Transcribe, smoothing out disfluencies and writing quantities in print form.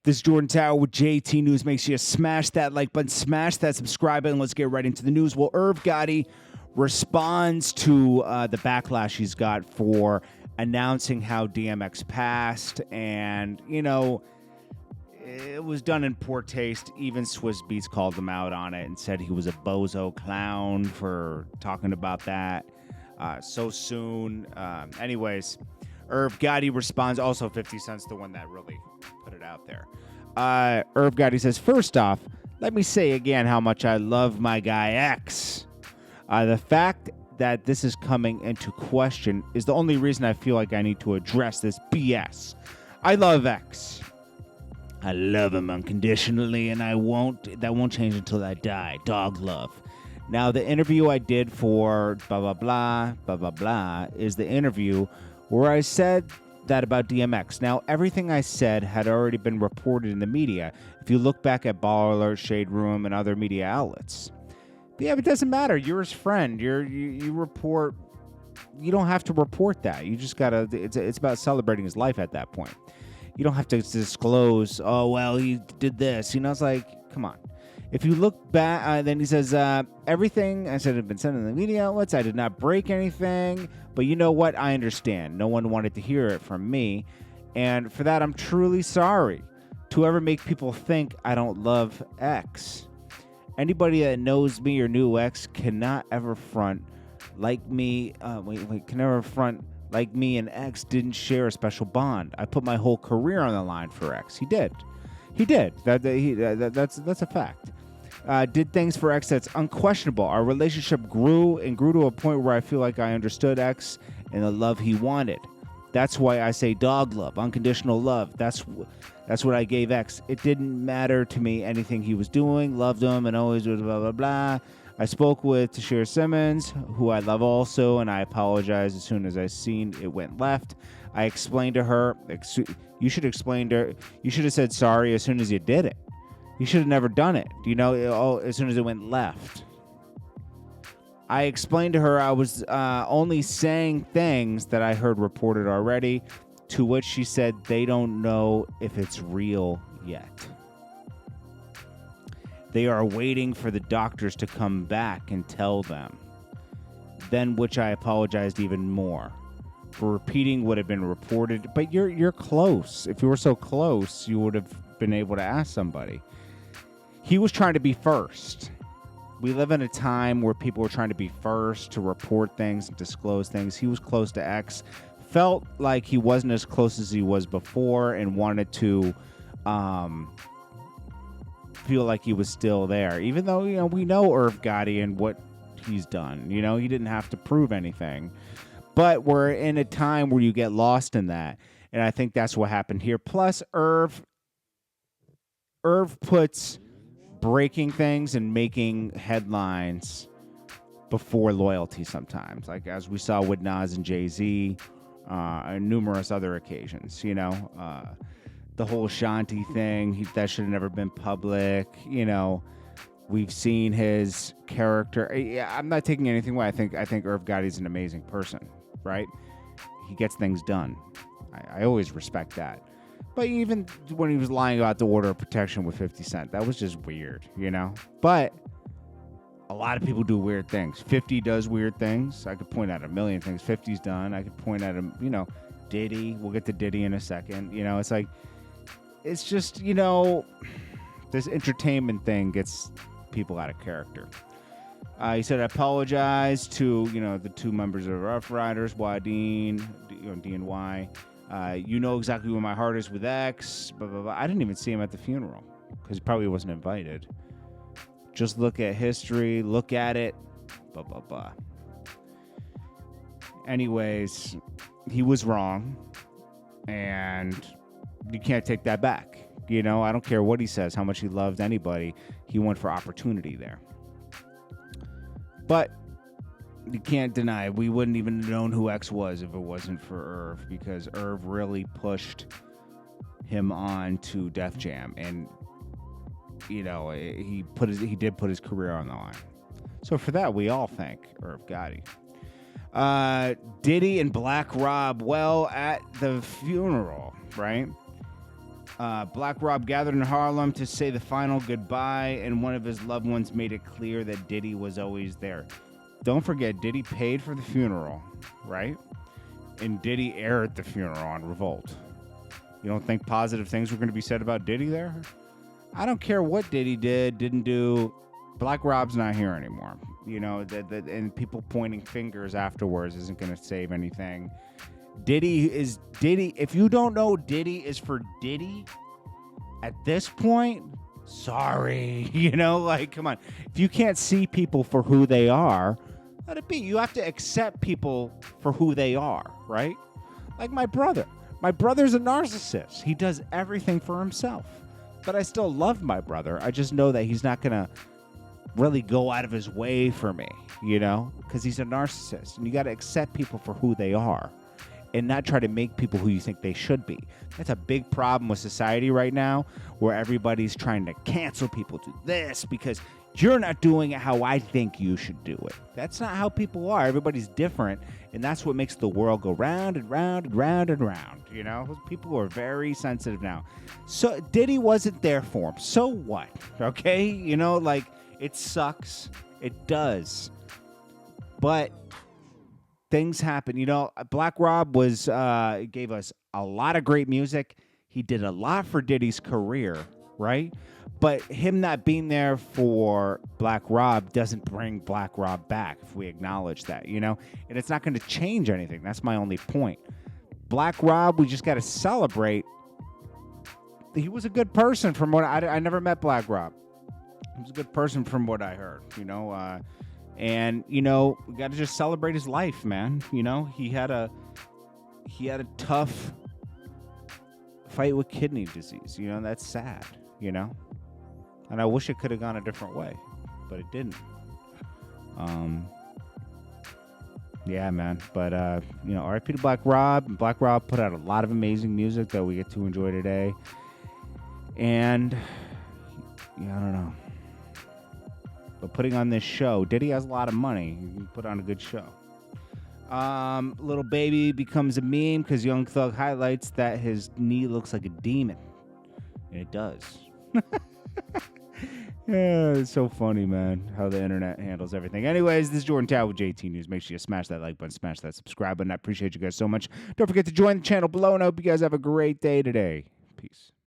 This is Jordan Tower with JT News. Make sure you smash that like button, smash that subscribe button. Let's get right into the news. Well, Irv Gotti responds to the backlash he's got for announcing how DMX passed. And, you know, it was done in poor taste. Even Swizz Beatz called him out on it and said he was a bozo clown for talking about that so soon. Anyways, Irv Gotti responds, also 50 Cent's the one that really put it out there. Irv Gotti says, first off, let me say again how much I love my guy X. The fact that this is coming into question is the only reason I feel like I need to address this BS. I love X. I love him unconditionally, and that won't change until I die. Dog love. Now, the interview I did for blah, blah, blah, blah, blah, blah, is the interview where I said that about DMX. Now, everything I said had already been reported in the media. If you look back at Baller Alert, Shade Room, and other media outlets. But yeah, it doesn't matter. You're his friend. You report. You don't have to report that. You just gotta. It's about celebrating his life at that point. You don't have to disclose. Oh well, he did this. You know, it's like, come on. If you look back, then he says, everything I said had been sent in the media outlets. I did not break anything. But you know what? I understand. No one wanted to hear it from me. And for that, I'm truly sorry. To ever make people think I don't love X. Anybody that knows me or knew X cannot ever front like me. Can never front like me and X didn't share a special bond. I put my whole career on the line for X. He did. That's a fact. Did things for X that's unquestionable. Our relationship grew to a point where I feel like I understood X and the love he wanted. That's why I say dog love, unconditional love. That's what I gave X. It didn't matter to me anything he was doing, loved him, and always was blah, blah, blah. I spoke with Tashir Simmons, who I love also, and I apologized as soon as I seen it went left. I explained to her, you should have said sorry as soon as you did it. You should have never done it, as soon as it went left. I explained to her I was only saying things that I heard reported already, to which she said they don't know if it's real yet. They are waiting for the doctors to come back and tell them. Then which I apologized even more for repeating what had been reported. But you're close. If you were so close, you would have been able to ask somebody. He was trying to be first. We live in a time where people are trying to be first to report things and disclose things. He was close to X. Felt like he wasn't as close as he was before and wanted to feel like he was still there. Even though, we know Irv Gotti and what he's done. He didn't have to prove anything. But we're in a time where you get lost in that. And I think that's what happened here. Plus, Irv puts breaking things and making headlines before loyalty sometimes. Like as we saw with Nas and Jay-Z and numerous other occasions. The whole Shanti thing, that should have never been public. We've seen his character. Yeah, I'm not taking anything away. I think Irv Gotti's an amazing person, right? He gets things done. I always respect that. But even when he was lying about the order of protection with 50 Cent, that was just weird, But a lot of people do weird things. 50 does weird things. I could point out a million things 50's done. I could point at him, Diddy. We'll get to Diddy in a second. It's like, it's just, this entertainment thing gets people out of character. He said, I apologize to, the two members of Rough Riders, Wadeen, D and Y. You know exactly where my heart is with X, blah, blah, blah. I didn't even see him at the funeral because he probably wasn't invited. Just look at history, look at it, blah, blah, blah. Anyways, he was wrong, and you can't take that back. I don't care what he says, how much he loved anybody. He went for opportunity there. But you can't deny we wouldn't even have known who X was if it wasn't for Irv, because Irv really pushed him on to Def Jam, and he did put his career on the line. So for that, we all thank Irv Gotti. Diddy and Black Rob, well, at the funeral, right? Black Rob gathered in Harlem to say the final goodbye, and one of his loved ones made it clear that Diddy was always there. Don't forget, Diddy paid for the funeral, right? And Diddy aired the funeral on Revolt. You don't think positive things were going to be said about Diddy there? I don't care what Diddy didn't do. Black Rob's not here anymore. You know, and people pointing fingers afterwards isn't going to save anything. Diddy. If you don't know Diddy is for Diddy, at this point, sorry. You know, like, come on. If you can't see people for who they are, let it be. You have to accept people for who they are, right? Like my brother. My brother's a narcissist. He does everything for himself. But I still love my brother. I just know that he's not going to really go out of his way for me, you know, because he's a narcissist. And you got to accept people for who they are and not try to make people who you think they should be. That's a big problem with society right now, where everybody's trying to cancel people, do this because you're not doing it how I think you should do it. That's not how people are. Everybody's different, and that's what makes the world go round and round and round and round, you know? People are very sensitive now. So Diddy wasn't there for him. So what? Okay? You know, like, it sucks. It does. But things happen. You know, Black Rob gave us a lot of great music. He did a lot for Diddy's career, right? But him not being there for Black Rob doesn't bring Black Rob back, if we acknowledge that, you know? And it's not going to change anything. That's my only point. Black Rob, we just got to celebrate. He was a good person from what I never met Black Rob. He was a good person from what I heard, you know? And, you know, we got to just celebrate his life, man. You know, he had a tough fight with kidney disease, you know? That's sad, you know? And I wish it could have gone a different way, but it didn't. Yeah, man. But, you know, R.I.P. to Black Rob. And Black Rob put out a lot of amazing music that we get to enjoy today. And, yeah, I don't know. But putting on this show, Diddy has a lot of money. He can put on a good show. Little Baby becomes a meme because Young Thug highlights that his knee looks like a demon. And it does. Yeah, it's so funny, man, how the internet handles everything. Anyways, this is Jordan Tower with JT News. Make sure you smash that like button, smash that subscribe button. I appreciate you guys so much. Don't forget to join the channel below, and I hope you guys have a great day today. Peace.